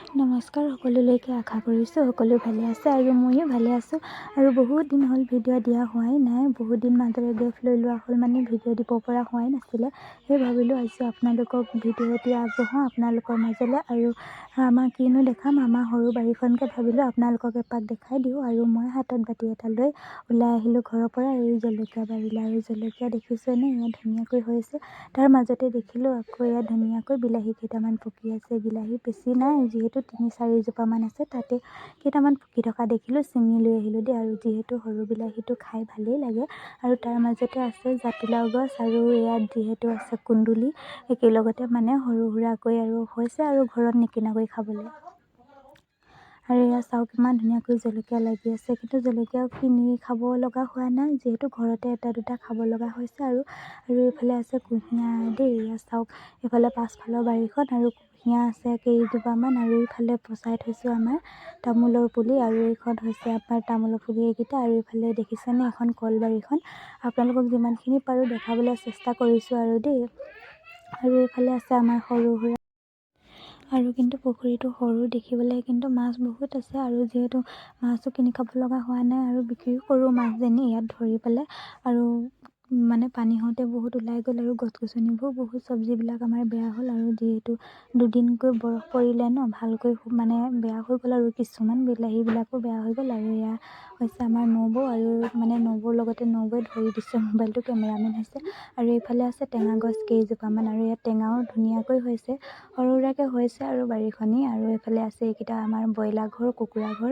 নমস্কাৰ সকলোলৈকে আশা কৰিছোঁ সকলো ভালে আছে আৰু ময়ো ভালে আছোঁ। আৰু বহুত দিন হ'ল ভিডিঅ' দিয়া হোৱাই নাই, বহুত দিন মাজৰে গেপ লৈ লোৱা হ'ল, মানে ভিডিঅ' দিব পৰা হোৱাই নাছিলে। সেই ভাবিলোঁ আজি আপোনালোকক ভিডিঅ' এটি আগবঢ়াওঁ আপোনালোকৰ মাজলৈ। আৰু আমাৰ কিনো দেখাম, আমাৰ সৰু বাৰীখনকে ভাবিলোঁ আপোনালোকক এপাক দেখাই দিওঁ। আৰু মই হাতত বাতি এটা লৈ ওলাই আহিলোঁ ঘৰৰ পৰা। এই জলকীয়া বাৰীলৈ, আৰু জলকীয়া দেখিছেনে ইয়াত ধুনীয়াকৈ হৈছে। তাৰ মাজতে দেখিলোঁ আকৌ ইয়াত ধুনীয়াকৈ বিলাহী কেইটামান পকি আছে। বিলাহী বেছি নাই, যিহেতু ৩-৪ জোপামান আছে, তাতে কেইটামান পকি থকা দেখিলোঁ, ছিঙি লৈ আহিলোঁ দেই। আৰু যিহেতু সৰু বিলাহীটো খাই ভালেই লাগে, আৰু তাৰ মাজতে আছে জাতিলাও গছ, আৰু ইয়াত যিহেতু আছে কুন্দুলি, একেলগতে মানে সৰু সুৰাকৈ আৰু হৈছে আৰু ঘৰত নিকিনাকৈ খাবলৈ। আৰু এয়া চাওক ইমান ধুনীয়াকৈ জলকীয়া লাগি আছে, কিন্তু জলকীয়াও কিনি খাব লগা হোৱা নাই, যিহেতু ঘৰতে এটা দুটা খাব লগা হৈছে। আৰু এইফালে আছে কুঁহিয়াৰ দেই, এয়া চাওক এইফালে পাছফালৰ বাৰীখন, আৰু কুঁহিয়াৰ আছে কেইজোপামান, আৰু এইফালে পচাই থৈছোঁ আমাৰ তামোলৰ পুলি, আৰু এইখন হৈছে আমাৰ তামোলৰ পুলি এইকেইটা। আৰু এইফালে দেখিছেনে এখন কলবাৰীখন, আপোনালোকক যিমানখিনি পাৰোঁ দেখাবলৈ চেষ্টা কৰিছোঁ আৰু দেই। আৰু এইফালে আছে আমাৰ সৰু সুৰা, আৰু কিন্তু পুখুৰীটো সৰু দেখিবলৈ, কিন্তু মাছ বহুত আছে। আৰু যিহেতু মাছো কিনি খাব লগা হোৱা নাই, আৰু বিক্ৰীও কৰোঁ মাছজনী ইয়াত ধৰি পেলাই। আৰু মানে পানী হওঁতে বহুত ওলাই গ'ল, আৰু গছ গছনিবোৰ বহুত চব্জিবিলাক আমাৰ বেয়া হ'ল। আৰু যিহেতু দুদিনকৈ বৰফ পৰিলে ন, ভালকৈ মানে বেয়া হৈ গ'ল, আৰু কিছুমান বিলাহীবিলাকো বেয়া হৈ গ'ল। আৰু এয়া হৈছে আমাৰ নবৌ, আৰু মানে নবৌৰ লগতে নবৌৱে ধৰি দিছে মোবাইলটো, কেমেৰামেন হৈছে। আৰু এইফালে আছে টেঙা গছ কেইজোপামান, আৰু ইয়াত টেঙাও ধুনীয়াকৈ হৈছে, সৰু সুৰাকৈ হৈছে আৰু বাৰীখনি। আৰু এইফালে আছে এইকেইটা আমাৰ ব্ৰইলাৰ ঘৰ, কুকুৰা ঘৰ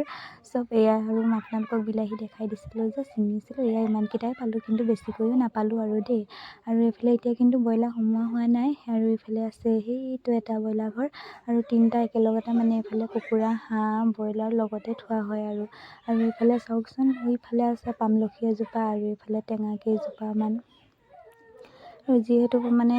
চব এয়া। আৰু মই আপোনালোকক বিলাহী দেখাই দিছিলোঁ যে ছিঙিছিলোঁ, এয়া ইমানকেইটাই পালোঁ, কিন্তু বেছিকৈও নাপালোঁ আৰু দেই। আৰু এইফালে এতিয়া কিন্তু ব্ৰইলাৰ সোমোৱা হোৱা নাই। আৰু এইফালে আছে সেইটো এটা ব্ৰইলাৰ ঘৰ, আৰু 3টা একেলগতে মানে এইফালে কুকুৰা, হাঁহ, ব্ৰইলাৰ লগতে থোৱা হয়। আৰু এইফালে চাওকচোন, এইফালে আছে পামলখি এজোপা, আৰু এইফালে টেঙা কেইজোপামান। আৰু যিহেতু মানে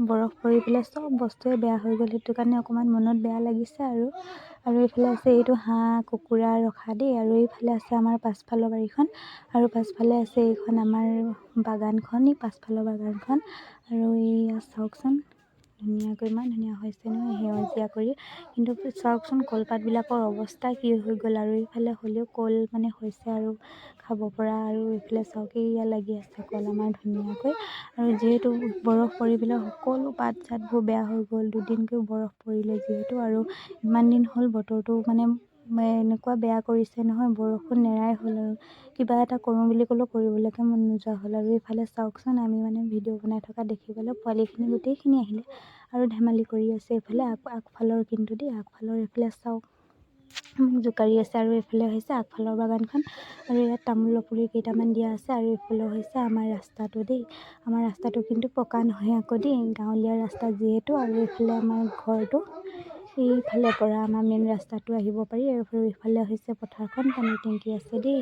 বৰফ পৰি পেলাই চব বস্তুৱে বেয়া হৈ গ'ল, সেইটো কাৰণে অকণমান মনত বেয়া লাগিছে। আৰু এইফালে আছে এইটো হাঁহ কুকুৰা ৰখা দেই। আৰু এইফালে আছে আমাৰ পাছফালৰ বাৰীখন, আৰু পাছফালে আছে এইখন আমাৰ বাগানখন, এই পাছফালৰ বাগানখন। আৰু এইয়া চাওকচোন ধুনীয়াকৈ, ইমান ধুনীয়া হৈছে নহয় সেউজীয়া কৰি, কিন্তু চাওকচোন কলপাতবিলাকৰ অৱস্থা কি হৈ গ'ল। আৰু এইফালে হ'লেও কল মানে হৈছে আৰু খাব পৰা। আৰু এইফালে চাওক এয়া লাগি আছে কল আমাৰ ধুনীয়াকৈ। আৰু যিহেতু বৰফ পৰি পেলাই সকলো পাত চাতবোৰ বেয়া হৈ গ'ল, দুদিনকৈ বৰফ পৰিলে যিহেতু, আৰু ইমান দিন হ'ল বতৰটো মানে এনেকুৱা বেয়া কৰিছে নহয়, বৰষুণ নেৰাই হ'ল, আৰু কিবা এটা কৰোঁ বুলি ক'লেও কৰিবলৈকে মন নোযোৱা হ'ল। আৰু এইফালে চাওকচোন আমি মানে ভিডিঅ' বনাই থকা দেখিবলৈ পোৱালিখিনি গোটেইখিনি আহিলে আৰু ধেমালি কৰি আছে। এইফালে আগফালৰ কিন্তু দেই, আগফালৰ এইফালে চাওক মোক জোকাৰি আছে। আৰু এইফালে হৈছে আগফালৰ বাগানখন, আৰু ইয়াত তামোলৰ পুলি কেইটামান দিয়া আছে। আৰু এইফালে হৈছে আমাৰ ৰাস্তাটো দেই, আমাৰ ৰাস্তাটো কিন্তু পকা নহয় আকৌ দেই, গাঁৱলীয়া ৰাস্তা যিহেতু। আৰু এইফালে আমাৰ ঘৰটো, এইফালৰ পৰা আমাৰ মেইন ৰাস্তাটো আহিব পাৰি। আৰু এইফালে হৈছে পথাৰখন, পানীৰ টেংকি আছে দেই।